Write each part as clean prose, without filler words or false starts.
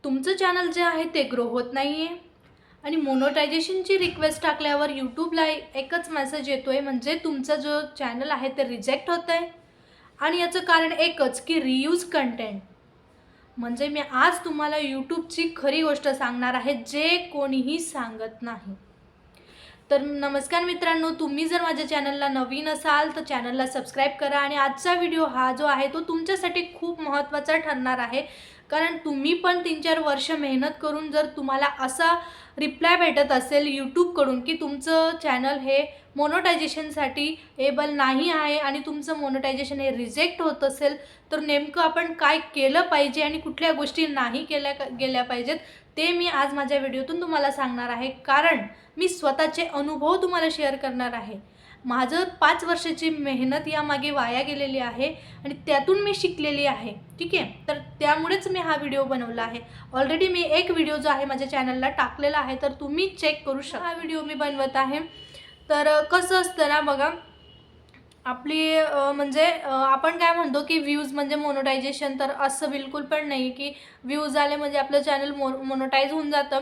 तुमचं चॅनल जे आहे ते ग्रो होत नाही आहे आणि मोनोटायझेशनची रिक्वेस्ट टाकल्यावर यूट्यूबला एकच मेसेज येतो आहे, म्हणजे तुमचं जो चॅनल आहे ते रिजेक्ट होतं आहे. आणि याचं कारण एकच की रियूज कंटेंट. म्हणजे मी आज तुम्हाला यूट्यूबची खरी गोष्ट सांगणार आहे, जे कोणीही सांगत नाही. तर नमस्कार मित्रांनो, तुम्ही जर माझ्या चॅनलला नवीन असाल तर चॅनलला सबस्क्राईब करा. आणि आजचा व्हिडिओ हा जो आहे तो तुमच्यासाठी खूप महत्त्वाचा ठरणार आहे, कारण तुम्ही पण 3-4 वर्ष मेहनत करून जर तुम्हाला असा रिप्लाय भेटत असेल यूट्यूबकडून की तुमचं चॅनल हे मोनोटायझेशनसाठी एबल नाही आहे आणि तुमचं मोनोटायझेशन हे रिजेक्ट होत असेल, तर नेमकं आपण काय केलं पाहिजे आणि कुठल्या गोष्टी नाही गेल्या पाहिजेत ते मी आज माझ्या व्हिडिओतून तुम्हाला सांगणार आहे. कारण मी स्वतःचे अनुभव तुम्हाला शेअर करणार आहे. माझं 5 वर्षाची मेहनत यामागे वाया गेलेली आहे आणि त्यातून मी शिकलेली आहे. ठीक आहे, तर त्यामुळेच मी हा व्हिडिओ बनवला आहे. ऑलरेडी मी एक व्हिडिओ जो आहे माझ्या चॅनलला टाकलेला आहे, तर तुम्ही चेक करू शकता. हा व्हिडिओ मी बनवत आहे. तर कसं असतं ना बघा, आपली म्हणजे आपण काय म्हणतो की व्ह्यूज म्हणजे मोनोटायझेशन, तर असं बिलकुल पण नाही की व्ह्यूज आले म्हणजे आपलं चॅनल मोनोटाईज होऊन जातं.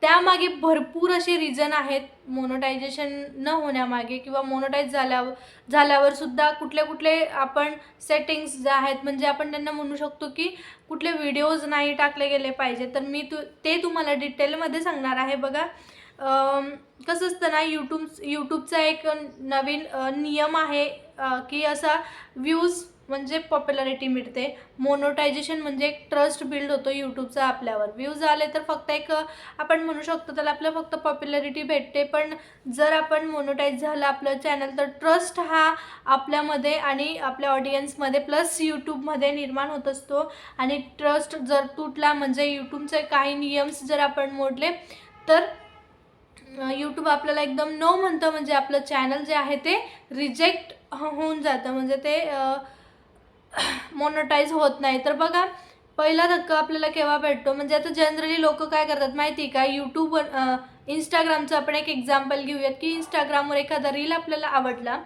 त्यामागे भरपूर असे रिझन आहेत मोनोटायझेशन न होण्यामागे, किंवा मोनोटाईज झाल्यावर सुद्धा कुठले आपण सेटिंग्स जे आहेत, म्हणजे आपण त्यांना म्हणू शकतो की कुठले व्हिडिओज नाही टाकले गेले पाहिजे. तर मी ते तुम्हाला डिटेलमध्ये सांगणार आहे. बघा, कसं असतं ना, यूट्यूबचा एक नवीन नियम आहे की असा व्ह्यूज म्हणजे पॉप्युलॅरिटी मिळते, मोनोटायझेशन म्हणजे एक ट्रस्ट बिल्ड होतो यूट्यूबचा आपल्यावर. व्ह्यूज आले तर फक्त एक आपण म्हणू शकतो त्याला आपलं फक्त पॉप्युलॅरिटी भेटते. पण जर आपण मोनोटाईज झालं आपलं चॅनल, तर ट्रस्ट हा आपल्यामध्ये आणि आपल्या ऑडियन्समध्ये प्लस यूट्यूबमध्ये निर्माण होत असतो. आणि ट्रस्ट जर तुटला म्हणजे यूट्यूबचे काही नियम्स जर आपण मोडले, तर यूट्यूब आपल्याला एकदम नो म्हणतं, म्हणजे आपलं चॅनल जे आहे ते रिजेक्ट होऊन जातं, म्हणजे ते मोनोटाईज होत नाही. तर बघा, पहिला धक्का आपल्याला केव्हा भेटतो, म्हणजे आता जनरली लोक काय करतात माहिती का, यूट्यूबवर इंस्टाग्रामचं आपण एक एक्झाम्पल घेऊयात की इंस्टाग्रामवर एखादा रील आपल्याला आवडला.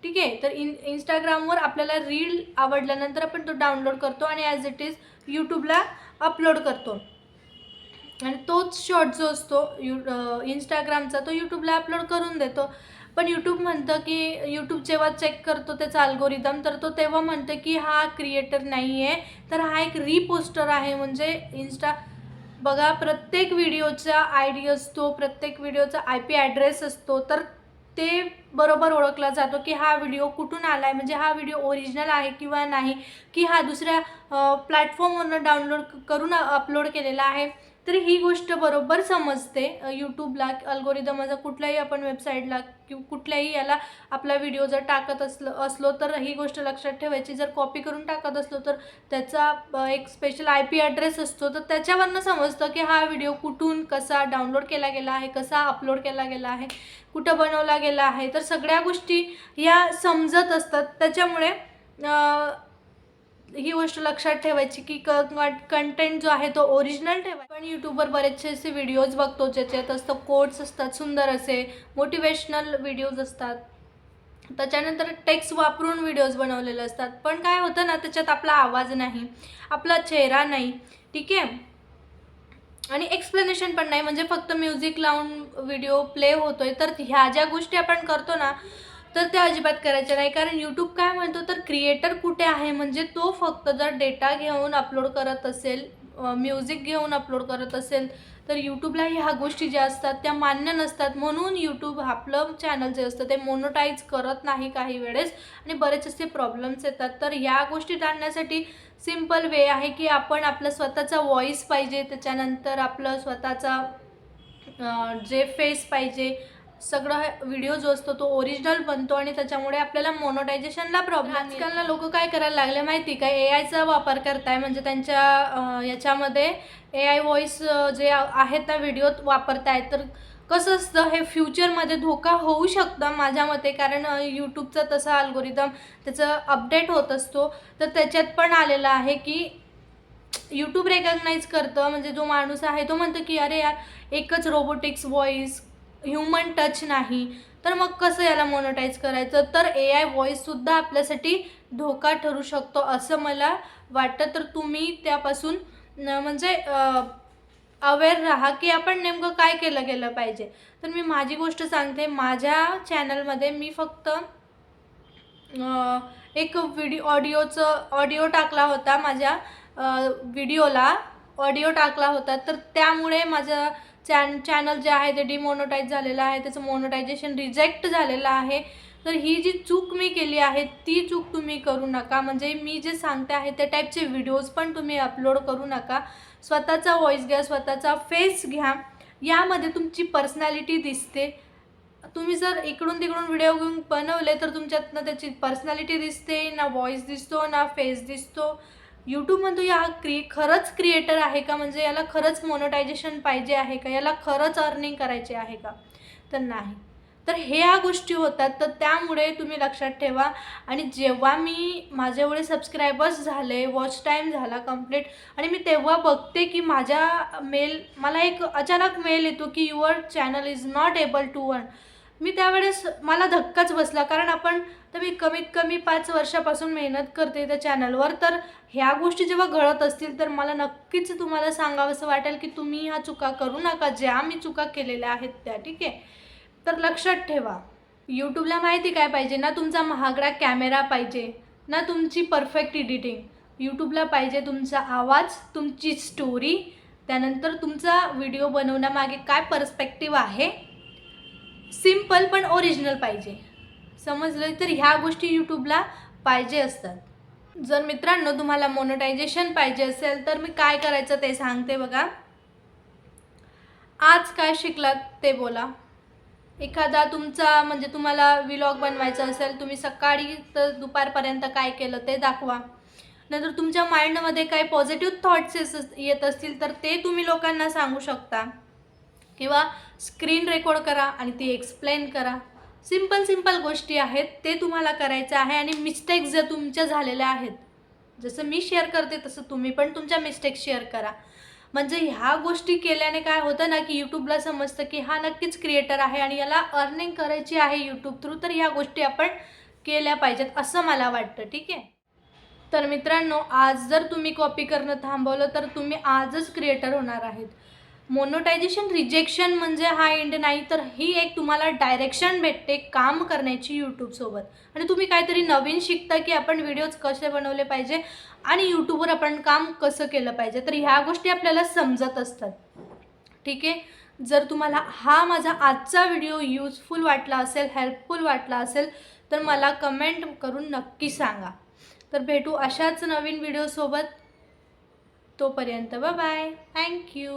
ठीक आहे, तर इंस्टाग्रामवर आपल्याला रील आवडल्यानंतर आपण तो डाउनलोड करतो आणि ॲज इट इज यूट्यूबला अपलोड करतो. आणि तोच शॉर्ट जो असतो इंस्टाग्रामचा, तो यूट्यूबला अपलोड करून देतो. पण यूट्यूब म्हणतं की यूट्यूब जेव्हा चेक करतो त्याचा अल्गोरिदम, तर तो तेव्हा म्हणतं की हा क्रिएटर नाही आहे, तर हा एक रिपोस्टर आहे. म्हणजे बघा, प्रत्येक व्हिडिओचा ID असतो, प्रत्येक व्हिडिओचा IP ॲड्रेस असतो, तर ते बरोबर ओळखला जातो की हा व्हिडिओ कुठून आला आहे, म्हणजे हा व्हिडिओ ओरिजिनल आहे किंवा नाही, की हा दुसऱ्या प्लॅटफॉर्मवरून डाउनलोड करून अपलोड केलेला आहे. तर ही गोष्ट बरोबर समजते यूट्यूबला. अल्गोरिदमचा कुठल्याही आपण वेबसाईटला किंवा कुठल्याही याला आपला व्हिडिओ जर टाकत असलो तर ही गोष्ट लक्षात ठेवायची. जर कॉपी करून टाकत असलो तर त्याचा एक स्पेशल IP ॲड्रेस असतो, तर त्याच्यावरनं समजतं की हा व्हिडिओ कुठून कसा डाउनलोड केला गेला आहे, कसा अपलोड केला गेला आहे, कुठं बनवला गेला आहे. तर सगळ्या गोष्टी या समजत असतात. त्याच्यामुळे ही गोष्ट लक्षात ठेवायची की कंटेंट जो आहे तो ओरिजिनल ठेवायचा. पण यूट्यूबवर बरेचसे असे व्हिडिओज बघतो ज्याच्यात असतं कोट्स असतात, सुंदर असे मोटिवेशनल व्हिडिओज असतात, त्याच्यानंतर टेक्स्ट वापरून व्हिडिओज बनवलेले असतात. पण काय होतं ना, त्याच्यात आपला आवाज नाही, आपला चेहरा नाही. ठीक आहे, आणि एक्सप्लेनेशन पण नाही, म्हणजे फक्त म्युझिक लावून व्हिडिओ प्ले होतोय. तर ह्या ज्या गोष्टी आपण करतो ना, तर त्या अजिबात करायच्या नाही. कारण यूट्यूब काय म्हणतो, तर क्रिएटर कुठे आहे, म्हणजे तो फक्त जर डेटा घेऊन अपलोड करत असेल, म्युझिक घेऊन अपलोड करत असेल, तर यूट्यूबला ह्या गोष्टी ज्या असतात त्या मान्य नसतात. म्हणून यूट्यूब आपलं चॅनल जे असतं ते मोनोटाईज करत नाही काही वेळेस, आणि बरेच असे प्रॉब्लेम्स येतात. तर ह्या गोष्टी टाळण्यासाठी सिम्पल वे आहे की आपण आपला स्वतःचा व्हॉईस पाहिजे, त्याच्यानंतर आपलं स्वतःचा जे फेस पाहिजे. सगळं व्हिडिओ जो असतो तो ओरिजिनल बनतो आणि त्याच्यामुळे आपल्याला मोनोटायझेशनला प्रॉब्लेम. आजकालला लोक काय करायला लागले माहिती का, AIचा वापर करताय, म्हणजे त्यांच्या याच्यामध्ये AI व्हॉईस जे आहेत त्या व्हिडिओत वापरतायत. तर कसं असतं, हे फ्युचरमध्ये धोका होऊ शकतं माझ्या मते, कारण यूट्यूबचा तसा अल्गोरिदम त्याचं अपडेट होत असतो. तर त्याच्यात पण आलेलं आहे की यूट्यूब रेकग्नाईज करतं, म्हणजे जो माणूस आहे तो म्हणतो की अरे यार, एकच रोबोटिक्स व्हॉईस, ह्युमन टच नाही, तर मग कसं याला मोनोटाईज करायचं. तर AI व्हॉईससुद्धा आपल्यासाठी धोका ठरू शकतो असं मला वाटतं. तर तुम्ही त्यापासून म्हणजे अवेअर राहा की आपण नेमकं काय केलं गेलं पाहिजे. तर मी माझी गोष्ट सांगते. माझ्या चॅनलमध्ये मी फक्त एक ऑडिओ टाकला होता. माझ्या व्हिडिओला ऑडिओ टाकला होता, तर त्यामुळे माझं चॅनल जे आहे ते डिमॉनिटाईज झालेलं आहे, त्याचं मोनेटायझेशन रिजेक्ट झालेलं आहे. तर ही जी चूक मी केली आहे ती चूक तुम्ही करू नका. म्हणजे मी जे सांगते आहे त्या टाईपचे व्हिडिओज पण तुम्ही अपलोड करू नका. स्वतःचा व्हॉईस घ्या, स्वतःचा फेस घ्या, यामध्ये तुमची पर्सनॅलिटी दिसते. तुम्ही जर इकडून तिकडून व्हिडिओ घेऊन बनवले तर तुमच्यात ना त्याची पर्सनॅलिटी दिसते, ना व्हॉईस दिसतो, ना फेस दिसतो. यूट्यूबमध्ये खरंच क्रिएटर आहे का, म्हणजे याला खरंच मोनेटायझेशन पाहिजे आहे का, याला खरंच अर्निंग करायचे आहे का, तर नाही. तर ह्या गोष्टी होतात. तर त्यामुळे तुम्ही लक्षात ठेवा. आणि जेव्हा माझे एवढे सबस्क्रायबर्स झाले, वॉच टाईम झाला कंप्लीट, आणि मी तेव्हा बघते की मला एक अचानक मेल येतो की your channel is not able to earn. मी त्यावेळेस मला धक्काच बसला. कारण मी कमीत कमी 5 वर्षापासून मेहनत करते त्या चॅनलवर. तर ह्या गोष्टी जेव्हा घडत असतील तर मला नक्कीच तुम्हाला सांगावंसं वाटेल की तुम्ही ह्या चुका करू नका, ज्या मी चुका केलेल्या आहेत त्या. ठीक आहे. तर लक्षात ठेवा, यूट्यूबला माहिती काय पाहिजे ना, तुमचा महागडा कॅमेरा पाहिजे ना, तुमची परफेक्ट एडिटिंग. यूट्यूबला पाहिजे तुमचा आवाज, तुमची स्टोरी, त्यानंतर तुमचा व्हिडिओ बनवण्यामागे काय पर्स्पेक्टिव्ह आहे. सिम्पल पण ओरिजिनल पाहिजे. समजलं? तर ह्या गोष्टी यूट्यूबला पाहिजे असतात. जर मित्रांनो तुम्हाला मोनेटायझेशन पाहिजे असेल तर मी काय करायचं ते सांगते बघा. आज काय शिकलात ते बोला. एखादा म्हणजे तुम्हाला व्लॉग बनवायचा असेल, तुम्ही सकाळी तर दुपारपर्यंत काय केलं ते दाखवा. नंतर तुमच्या माइंडमध्ये काही पॉझिटिव्ह थॉट्स येत असतील तर ते तुम्ही लोकांना सांगू शकता. किंवा स्क्रीन रेकॉर्ड करा आणि ती एक्सप्लेन करा. सिंपल गोष्टी आहेत, ते तुम्हाला करायचं आहे. आणि मिस्टेक्स ज्या तुमच्या झालेल्या आहेत, जसं मी शेअर करते तसं तुम्ही पण तुमच्या मिस्टेक्स शेअर करा. म्हणजे ह्या गोष्टी केल्याने काय होतं ना की यूट्यूबला समजतं की हा नक्कीच क्रिएटर आहे आणि याला अर्निंग करायची आहे यूट्यूब थ्रू. तर ह्या गोष्टी आपण केल्या पाहिजेत असं मला वाटतं. ठीक आहे. तर मित्रांनो, आज जर तुम्ही कॉपी करणं थांबवलं तर तुम्ही आजच क्रिएटर होणार आहेत. मोनेटायझेशन रिजेक्शन म्हणजे हा एंड नाही, तर ही एक तुम्हाला डायरेक्शन भेटते काम करण्याची यूट्यूबसोबत. आणि तुम्ही काहीतरी नवीन शिकता की आपण व्हिडिओज कसे बनवले पाहिजे आणि यूट्यूबवर आपण काम कसं केलं पाहिजे. तर ह्या गोष्टी आपल्याला समजत असतात. ठीक आहे. जर तुम्हाला हा माझा आजचा व्हिडिओ यूजफुल वाटला असेल, हेल्पफुल वाटला असेल तर मला कमेंट करून नक्की सांगा. तर भेटू अशाच नवीन व्हिडिओसोबत. तोपर्यंत बाय बाय. थँक्यू.